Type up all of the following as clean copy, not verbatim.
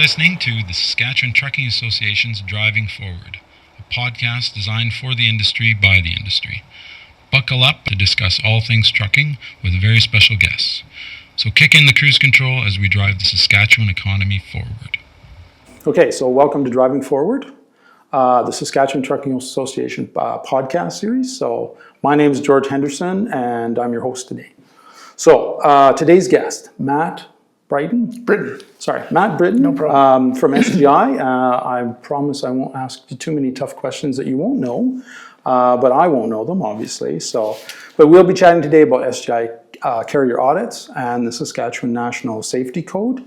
listening to the Saskatchewan Trucking Association's Driving Forward, a podcast designed for the industry by the industry. Buckle up to discuss all things trucking with very special guests. So kick in the cruise control as we drive the Saskatchewan economy forward. Okay, so welcome to Driving Forward, the Saskatchewan Trucking Association podcast series. So my name is George Henderson, and I'm your host today. So today's guest, Matt Britton. Matt Britton. No problem. From SGI. I promise I won't ask you too many tough questions that you won't know, but I won't know them, obviously. But we'll be chatting today about SGI carrier audits and the Saskatchewan National Safety Code.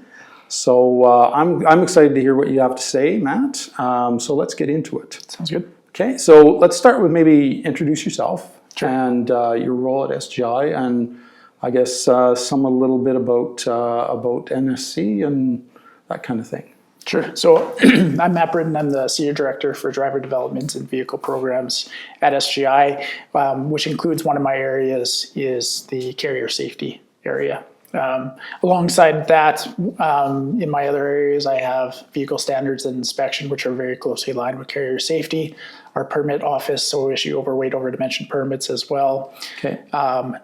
So I'm excited to hear what you have to say, Matt. So let's get into it. Sounds good. Okay, so let's start with maybe introduce yourself. Sure. And your role at SGI, and I guess a little bit about NSC and that kind of thing. Sure. So I'm Matt Britton. I'm the Senior Director for Driver Development and Vehicle Programs at SGI, which includes one of my areas is the carrier safety area. Alongside that, in my other areas, I have vehicle standards and inspection, which are very closely aligned with carrier safety. Our permit office, so we issue overweight, over-dimension permits as well. Okay.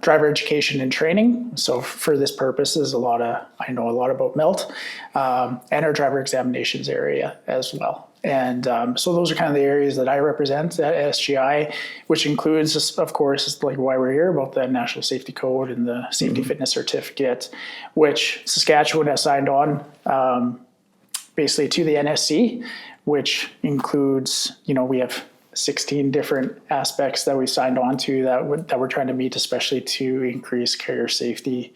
Driver education and training. So for this purpose, I know a lot about MELT, and our driver examinations area as well. And so those are kind of the areas that I represent at SGI, which includes, of course, like why we're here, about the National Safety Code and the Safety Fitness Certificate, which Saskatchewan has signed on basically to the NSC, which includes, we have 16 different aspects that we signed on to that we're trying to meet, especially to increase carrier safety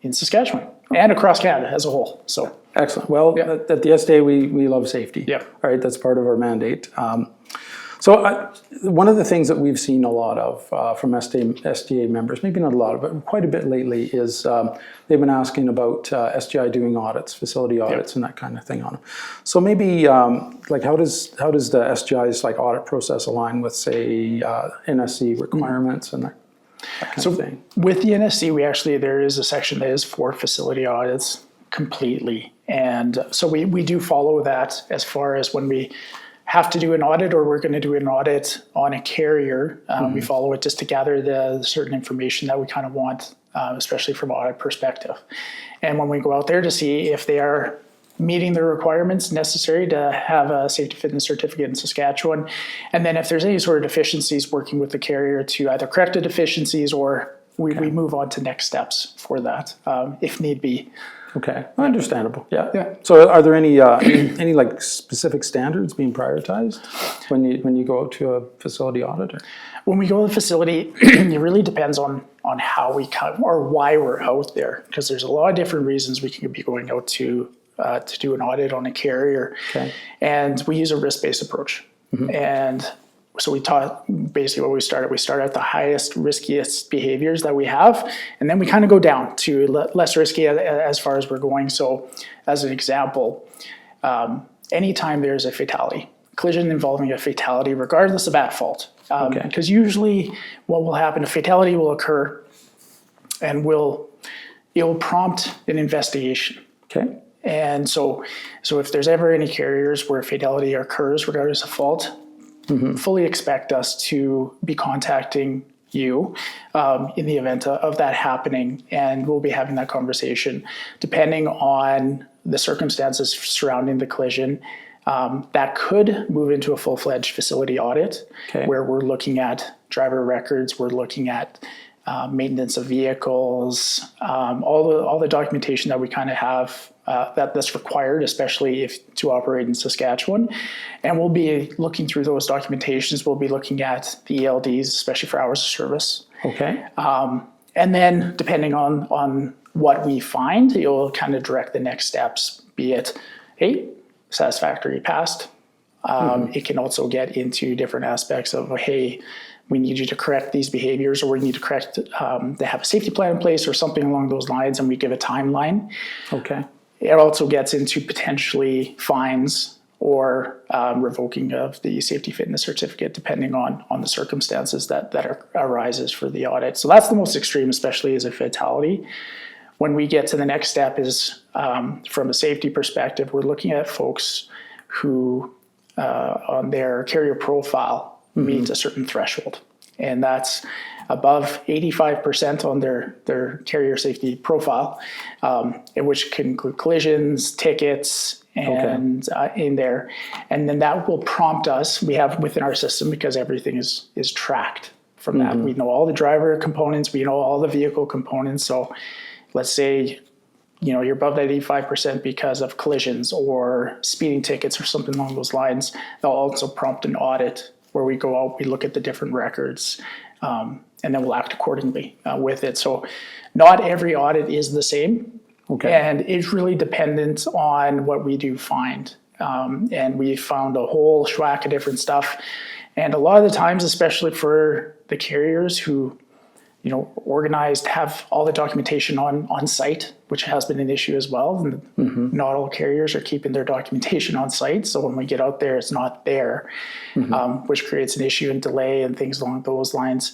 in Saskatchewan and across Canada as a whole. So excellent. Well, yeah. At the SDA, we love safety. Yeah. All right, that's part of our mandate. One of the things that we've seen a lot of from SDA members, maybe not a lot, but quite a bit lately, is they've been asking about SGI doing audits, facility audits, and that kind of thing on them. So maybe how does the SGI's audit process align with, say, NSC requirements and that kind of thing? With the NSC, there is a section that is for facility audits completely, and so we do follow that as far as when we have to do an audit or we're going to do an audit on a carrier. We follow it just to gather the certain information that we kind of want, especially from an audit perspective. And when we go out there to see if they are meeting the requirements necessary to have a safety fitness certificate in Saskatchewan, and then if there's any sort of deficiencies, working with the carrier to either correct the deficiencies or we move on to next steps for that, if need be. Okay, understandable. Yeah. So, are there any specific standards being prioritized when you go out to a facility audit? When we go to the facility, it really depends on how we come or why we're out there, because there's a lot of different reasons we can be going out to do an audit on a carrier. Okay. And we use a risk-based approach, and so we taught basically what we start at the highest, riskiest behaviors that we have, and then we kind of go down to less risky as far as we're going. So as an example, anytime there's a fatality, collision involving a fatality, regardless of at fault, because usually what will happen, a fatality will occur and it will prompt an investigation. Okay. And so if there's ever any carriers where a fatality occurs, regardless of fault, fully expect us to be contacting you in the event of that happening, and we'll be having that conversation. Depending on the circumstances surrounding the collision, that could move into a full-fledged facility audit, where we're looking at driver records, we're looking at maintenance of vehicles, all the documentation that we kind of have that's required, especially to operate in Saskatchewan. And we'll be looking through those documentations. We'll be looking at the ELDs, especially for hours of service. Okay. And then depending on what we find, it'll kind of direct the next steps, be it, hey, satisfactory, passed. It can also get into different aspects of, hey, we need you to correct these behaviors, or we need to correct, they have a safety plan in place or something along those lines, and we give a timeline. Okay. It also gets into potentially fines or revoking of the safety fitness certificate, depending on the circumstances that arises for the audit. So that's the most extreme, especially as a fatality. when we get to the next step is from a safety perspective, we're looking at folks who on their carrier profile meet a certain threshold. And that's above 85% on their carrier safety profile, which can include collisions, tickets, and in there. And then that will prompt us, we have within our system, because everything is tracked from that. We know all the driver components, we know all the vehicle components. So let's say, you're above that 85% because of collisions or speeding tickets or something along those lines. They'll also prompt an audit where we go out, we look at the different records, and then we'll act accordingly with it. So not every audit is the same. And it's really dependent on what we do find. And we found a whole schwack of different stuff. And a lot of the times, especially for the carriers who, organized, have all the documentation on site, which has been an issue as well. And not all carriers are keeping their documentation on site. So when we get out there, it's not there, which creates an issue and delay and things along those lines.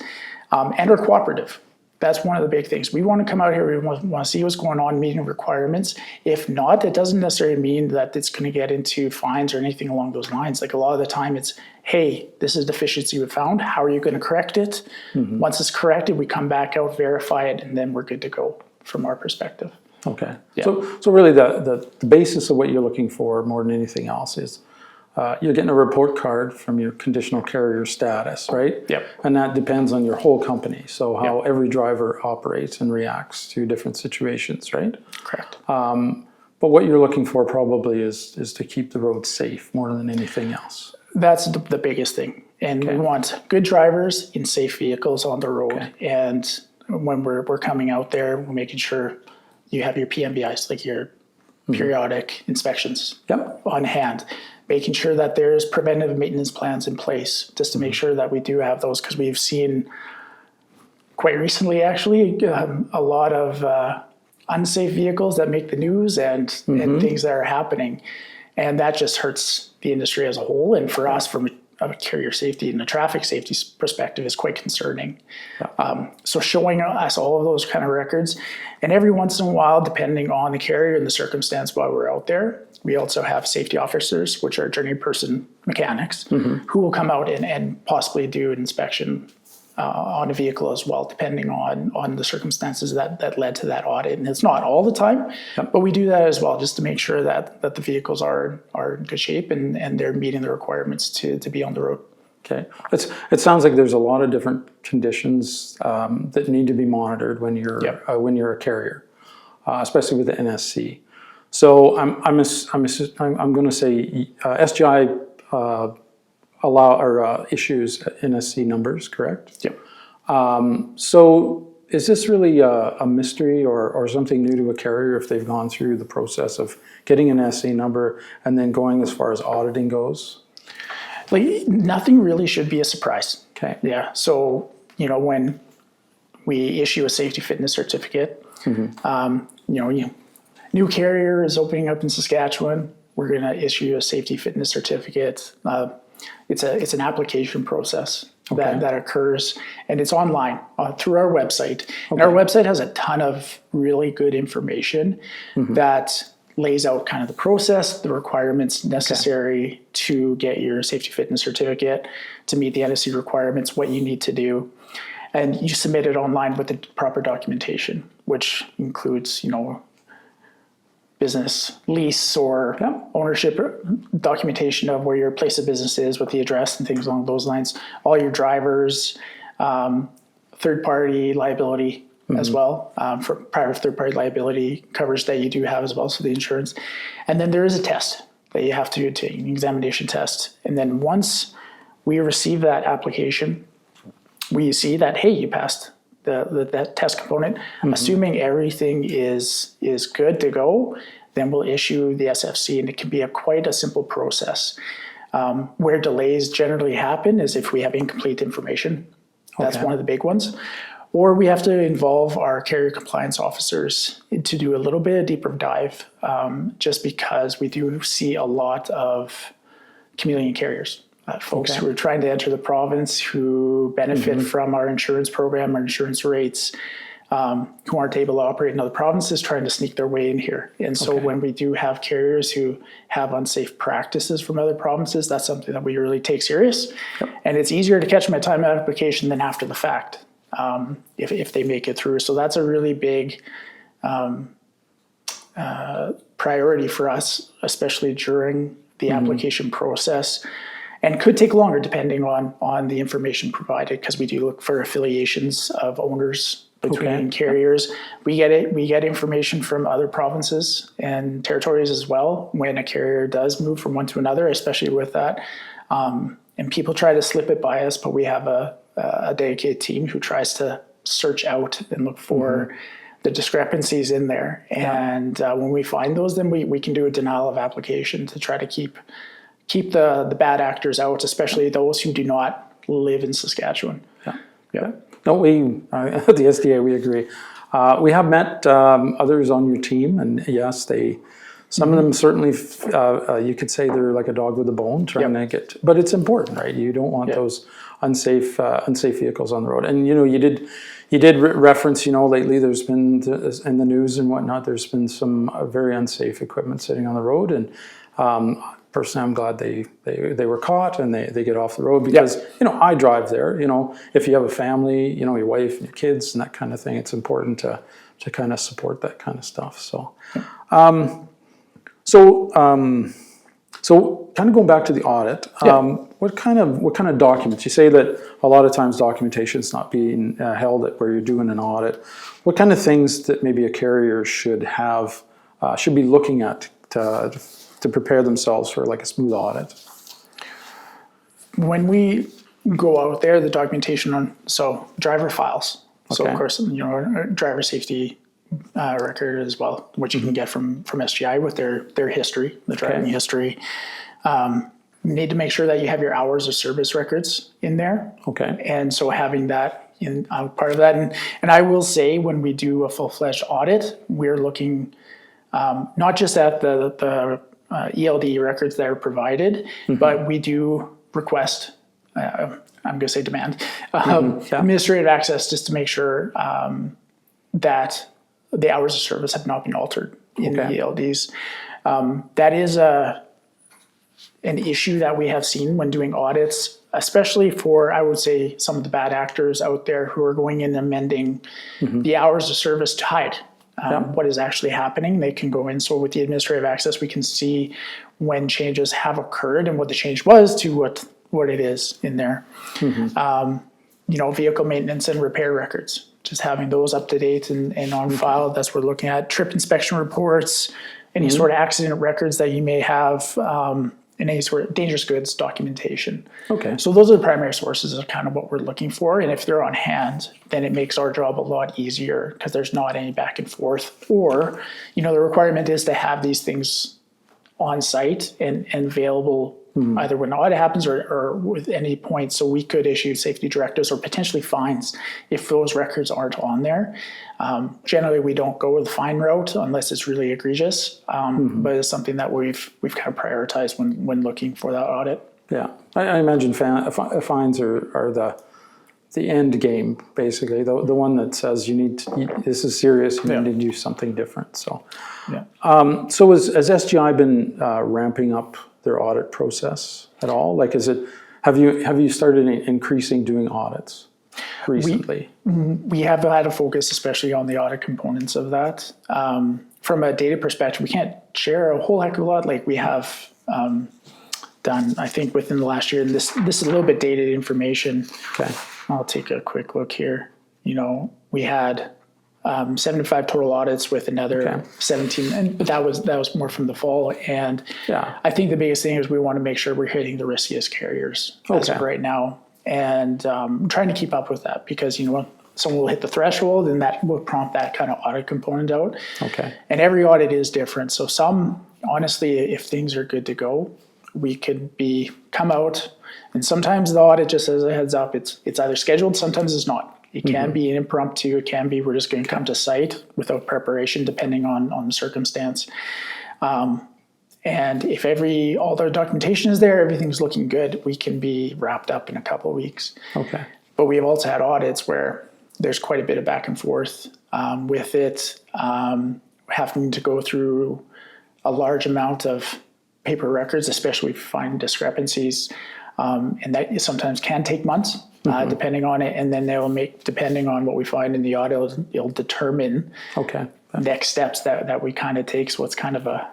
And are cooperative. That's one of the big things. We want to come out here, we want to see what's going on, meeting requirements. If not, it doesn't necessarily mean that it's going to get into fines or anything along those lines. Like a lot of the time it's, hey, this is a deficiency we found. How are you going to correct it? Once it's corrected, we come back out, verify it, and then we're good to go from our perspective. Okay. Yeah. So really the basis of what you're looking for more than anything else is you're getting a report card from your conditional carrier status, right? Yep. And that depends on your whole company. So how every driver operates and reacts to different situations, right? Correct. But what you're looking for probably is to keep the road safe more than anything else. That's the biggest thing. And we want good drivers in safe vehicles on the road. And when we're coming out there, we're making sure you have your PMBIs, like your periodic inspections on hand. Making sure that there's preventive maintenance plans in place, just to make sure that we do have those, because we've seen quite recently, actually, a lot of unsafe vehicles that make the news and things that are happening. And that just hurts the industry as a whole. And for us, from a carrier safety and a traffic safety perspective, is quite concerning. So showing us all of those kind of records, and every once in a while, depending on the carrier and the circumstance while we're out there, we also have safety officers, which are journey person mechanics, who will come out and possibly do an inspection on a vehicle as well, depending on the circumstances that led to that audit. And it's not all the time, but we do that as well, just to make sure that the vehicles are in good shape and they're meeting the requirements to be on the road. Okay. It sounds like there's a lot of different conditions that need to be monitored when you're a carrier, especially with the NSC. So I'm going to say SGI issues NSC numbers, correct? Yep. So is this really a mystery or something new to a carrier if they've gone through the process of getting an NSC number and then going as far as auditing goes? Like, nothing really should be a surprise. Okay. Yeah. So, when we issue a safety fitness certificate, new carrier is opening up in Saskatchewan, we're going to issue a safety fitness certificate. It's an application process that occurs, and it's online through our website. And our website has a ton of really good information that lays out kind of the process, the requirements necessary to get your safety fitness certificate, to meet the NSC requirements, what you need to do. And you submit it online with the proper documentation, which includes, business lease or ownership documentation of where your place of business is, what the address and things along those lines, all your drivers, third-party liability as well, for prior third-party liability coverage that you do have as well, so the insurance. And then there is a test that you have to take, an examination test. And then once we receive that application, we see that, hey, you passed that test component. Assuming everything is good to go, then we'll issue the SFC, and it can be quite a simple process. Where delays generally happen is if we have incomplete information. That's one of the big ones. Or we have to involve our carrier compliance officers to do a little bit of deeper dive, just because we do see a lot of chameleon carriers. Folks who are trying to enter the province, who benefit from our insurance program, our insurance rates, who aren't able to operate in other provinces trying to sneak their way in here. And so when we do have carriers who have unsafe practices from other provinces, that's something that we really take serious. And it's easier to catch them at time of application than after the fact, if they make it through. So that's a really big priority for us, especially during the application process, and could take longer depending on the information provided, because we do look for affiliations of owners between carriers. We get information from other provinces and territories as well when a carrier does move from one to another, especially with that. And people try to slip it by us, but we have a dedicated team who tries to search out and look for the discrepancies in there. And when we find those, then we can do a denial of application to try to keep the bad actors out, especially those who do not live in Saskatchewan. Yeah. No, at the SDA, we agree. We have met others on your team, and yes, some of them certainly, you could say they're like a dog with a bone trying to get, but it's important, right? You don't want those unsafe vehicles on the road. And, you did reference, lately there's been, in the news and whatnot, there's been some very unsafe equipment sitting on the road. And personally, I'm glad they were caught and they get off the road, because, I drive there, if you have a family, your wife and your kids and that kind of thing, it's important to kind of support that kind of stuff. So, so kind of going back to the audit, what kind of documents? You say that a lot of times documentation is not being held at where you're doing an audit. What kind of things that maybe a carrier should be looking at to prepare themselves for like a smooth audit? When we go out there, the documentation driver files. So of course, driver safety record as well, which you can get from SGI with their history, the driving history. You need to make sure that you have your hours of service records in there. And so having that in part of that, and I will say when we do a full-fledged audit, we're looking not just at the ELD records that are provided, but we do request, I'm going to say demand, administrative access just to make sure that the hours of service have not been altered in the ELDs. That is an issue that we have seen when doing audits, especially for, I would say, some of the bad actors out there who are going in and amending the hours of service to hide what is actually happening. They can go in. So with the administrative access, we can see when changes have occurred and what the change was to what it is in there. Vehicle maintenance and repair records, just having those up to date and on file. That's what we're looking at. Trip inspection reports, any sort of accident records that you may have, and any sort of dangerous goods documentation. So those are the primary sources of kind of what we're looking for. And if they're on hand, then it makes our job a lot easier because there's not any back and forth. Or, the requirement is to have these things on site and available either when audit happens or with any point. So we could issue safety directives or potentially fines if those records aren't on there. Generally, we don't go with the fine route unless it's really egregious, but it's something that we've kind of prioritized when looking for that audit. Yeah, I imagine fines are the end game, basically. The one that says this is serious, you need to do something different. So, so has SGI been ramping up their audit process at all? Like, have you started increasing doing audits recently? We have had a focus, especially on the audit components of that. From a data perspective, we can't share a whole heck of a lot. Like we have done, I think, within the last year. And this is a little bit dated information. I'll take a quick look here. We had 75 total audits with another 17, but that was more from the fall. And I think the biggest thing is we want to make sure we're hitting the riskiest carriers as of right now, and trying to keep up with that, because someone will hit the threshold and that will prompt that kind of audit component out. And every audit is different. So some, honestly, if things are good to go, we could come out, and sometimes the audit, just as a heads up, it's either scheduled, sometimes it's not. It can be an impromptu, it can be we're just going to come to site without preparation, depending on the circumstance. And if all their documentation is there, everything's looking good, we can be wrapped up in a couple of weeks. But we have also had audits where there's quite a bit of back and forth with it having to go through a large amount of paper records, especially if you find discrepancies, and that sometimes can take months, depending on it. And then depending on what we find in the audit, it'll determine next steps that we kind of take. So it's kind of a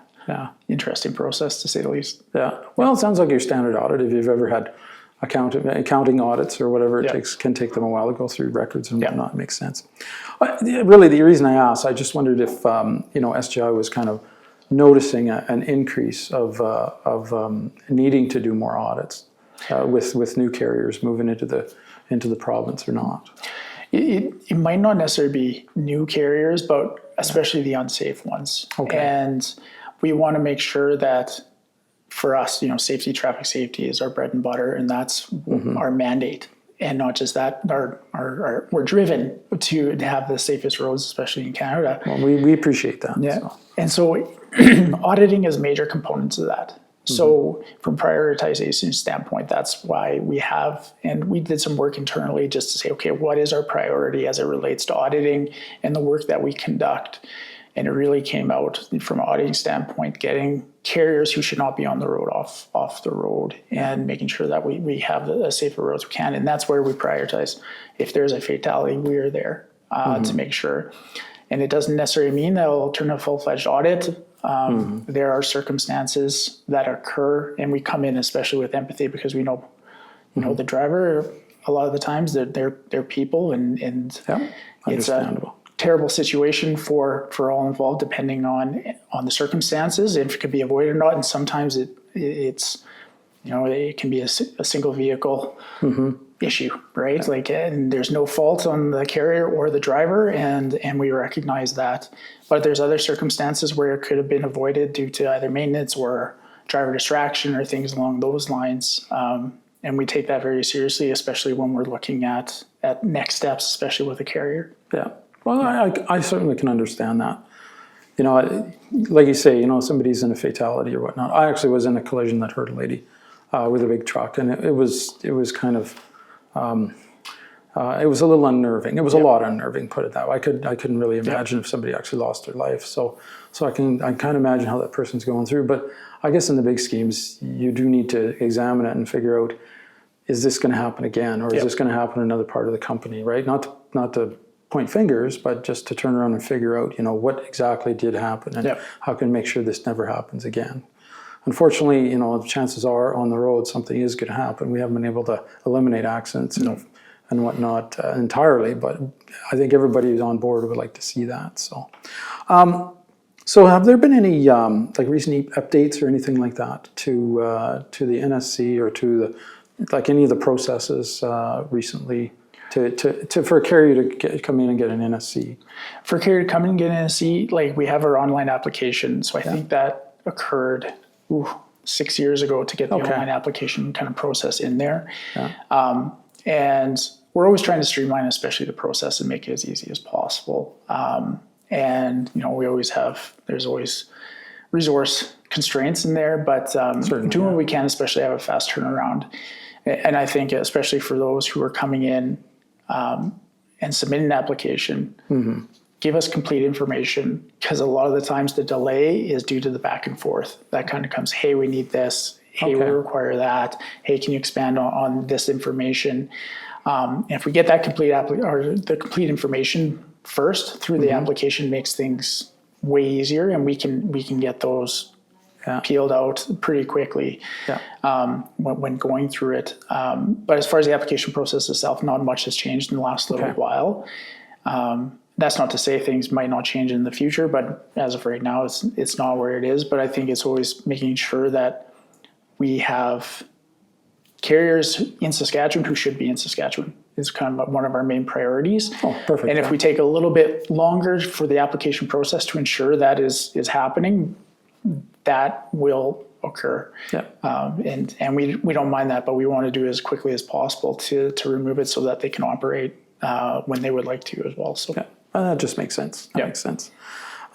interesting process, to say the least. Yeah. Well, it sounds like your standard audit. If you've ever had accounting audits or whatever it takes, can take them a while to go through records and whatnot. It makes sense. Really, the reason I asked, I just wondered if SGI was kind of noticing an increase of needing to do more audits with new carriers moving into the province or not. It might not necessarily be new carriers, but especially the unsafe ones. And we want to make sure that for us, safety, traffic safety is our bread and butter, and that's our mandate. And not just that, we're driven to have the safest roads, especially in Canada. Well, we appreciate that. Yeah. So. And so auditing is a major component of that. So from prioritization standpoint, that's why we have, and we did some work internally just to say, okay, what is our priority as it relates to auditing and the work that we conduct? And it really came out from an auditing standpoint, getting carriers who should not be on the road off the road and making sure that we have as safer roads we can. And that's where we prioritize. If there's a fatality, we are there to make sure. And it doesn't necessarily mean that we'll turn a full-fledged audit. There are circumstances that occur, and we come in especially with empathy because we know, the driver. A lot of the times they're people, and it's a terrible situation for all involved, depending on the circumstances, if it could be avoided or not. And sometimes it's it can be a single vehicle issue, right? And there's no fault on the carrier or the driver, and we recognize that. But there's other circumstances where it could have been avoided due to either maintenance or driver distraction or things along those lines. And we take that very seriously, especially when we're looking at next steps, especially with a carrier. Yeah. Well, I certainly can understand that. Like you say, somebody's in a fatality or whatnot. I actually was in a collision that hurt a lady with a big truck, and it was kind of it was a little unnerving. It was a lot unnerving, put it that way. I couldn't really imagine if somebody actually lost their life. So I can imagine how that person's going through. But I guess in the big schemes, you do need to examine it and figure out, is this going to happen again, or is this going to happen in another part of the company, right? Not to point fingers, but just to turn around and figure out, what exactly did happen and how can we make sure this never happens again. Unfortunately, the chances are on the road something is going to happen. We haven't been able to eliminate accidents and whatnot entirely, but I think everybody who's on board would like to see that. So, so have there been any recent updates or anything like that to the NSC or to any of the processes recently? For a carrier to come in and get an NSC? For a carrier to come in and get an NSC, we have our online application. So I think that occurred 6 years ago to get the online application kind of process in there. Yeah. And we're always trying to streamline, especially the process, and make it as easy as possible. And there's always resource constraints in there, but doing what we can, especially have a fast turnaround. And I think especially for those who are coming in and submit an application, give us complete information, because a lot of the times the delay is due to the back and forth. That kind of comes, hey, we need this. Hey, we require that. Hey, can you expand on this information? If we get that complete information first through the application, makes things way easier, and we can get those peeled out pretty quickly when going through it. But as far as the application process itself, not much has changed in the last little while. That's not to say things might not change in the future, but as of right now, it's not where it is. But I think it's always making sure that we have carriers in Saskatchewan who should be in Saskatchewan. Is kind of one of our main priorities. Oh, perfect. And if we take a little bit longer for the application process to ensure that is happening, that will occur. Yeah. And we don't mind that, but we want to do it as quickly as possible to remove it so that they can operate when they would like to as well. So that just makes sense. That makes sense.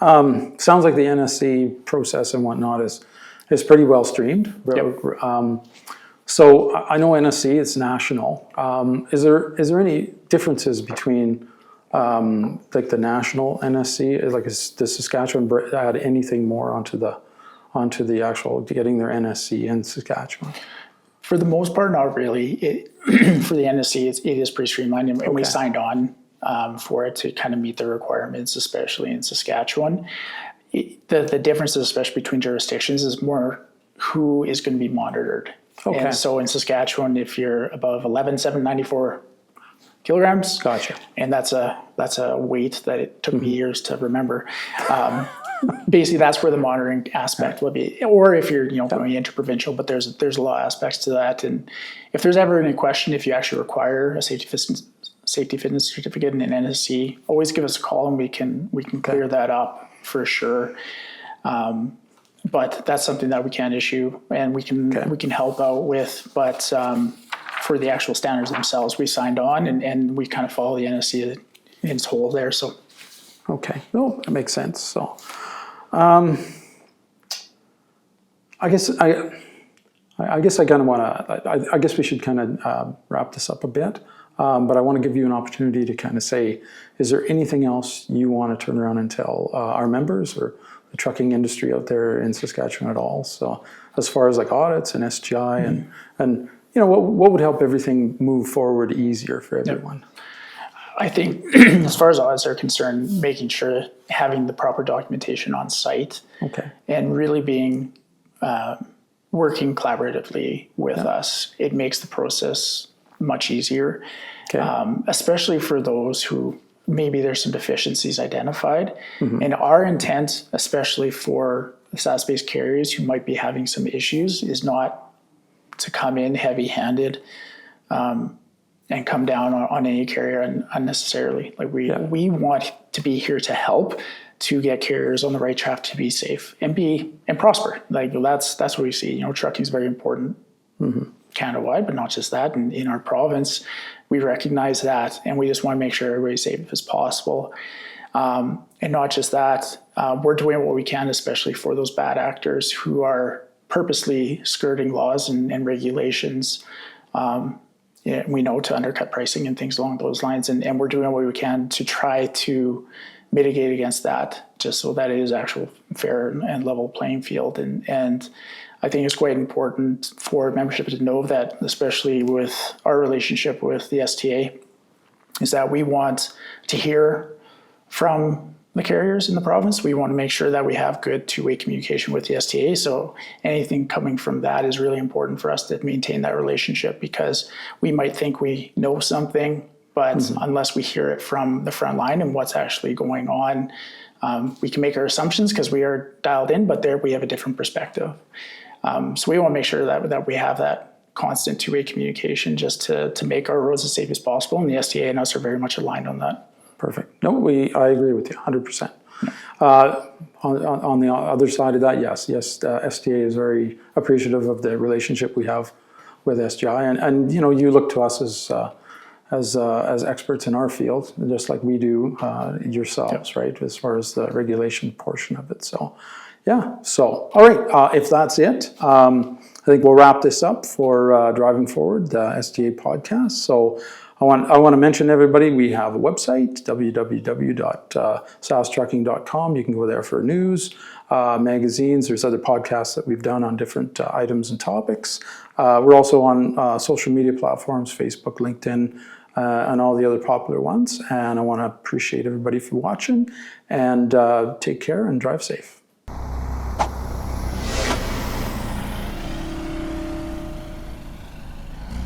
Sounds like the NSC process and whatnot is pretty well streamed. So I know NSC, it's national. Is there any differences between like the national NSC, like does Saskatchewan add anything more onto the actual getting their NSC in Saskatchewan? For the most part, not really. For the NSC, it is pretty streamlined, and we signed on for it to kind of meet the requirements, especially in Saskatchewan. The differences, especially between jurisdictions, is more who is going to be monitored. Okay. And so in Saskatchewan, if you're above 11,794 kilograms, Gotcha. and that's a weight that it took me years to remember. Basically, that's where the monitoring aspect will be, or if you're going interprovincial. But there's a lot of aspects to that, and if there's ever any question, if you actually require a safety fitness certificate in an NSC, always give us a call and we can clear that up for sure. But that's something that we can issue and we can help out with. But for the actual standards themselves, we signed on and we kind of follow the NSC in its whole there. So. Okay, no, that makes sense. So, I guess I kind of want to. I guess we should kind of wrap this up a bit. But I want to give you an opportunity to kind of say, is there anything else you want to turn around and tell our members or the trucking industry out there in Saskatchewan at all? So, as far as like audits and SGI and what would help everything move forward easier for everyone? Yep. I think as far as audits are concerned, making sure having the proper documentation on site and really being working collaboratively with us, it makes the process much easier, especially for those who maybe there's some deficiencies identified. And our intent, especially for the SaaS-based carriers who might be having some issues, is not to come in heavy-handed and come down on any carrier unnecessarily. Like we want to be here to help to get carriers on the right track to be safe and prosper. Like that's what we see. Trucking is very important Canada-wide, but not just that. And in our province, we recognize that, and we just want to make sure everybody's safe as possible. And not just that, we're doing what we can, especially for those bad actors who are purposely skirting laws and regulations. We know to undercut pricing and things along those lines, and we're doing what we can to try to mitigate against that, just so that it is actual fair and level playing field. And I think it's quite important for membership to know that, especially with our relationship with the STA, is that we want to hear from the carriers in the province. We want to make sure that we have good two-way communication with the STA. So anything coming from that is really important for us to maintain that relationship, because we might think we know something, but unless we hear it from the front line and what's actually going on, we can make our assumptions because we are dialed in, but there we have a different perspective. So we want to make sure that we have that constant two-way communication just to make our roads as safe as possible. And the STA and us are very much aligned on that. Perfect. No, I agree with you 100%. On the other side of that, yes, STA is very appreciative of the relationship we have with SGI, and you look to us as experts in our field, just like we do yourselves, right? As far as the regulation portion of it. So, yeah. So, all right. If that's it, I think we'll wrap this up for Driving Forward, the STA podcast. So. I want to mention everybody, we have a website, www.sastrucking.com. You can go there for news, magazines. There's other podcasts that we've done on different items and topics. We're also on social media platforms, Facebook, LinkedIn, and all the other popular ones. And I want to appreciate everybody for watching, and take care and drive safe.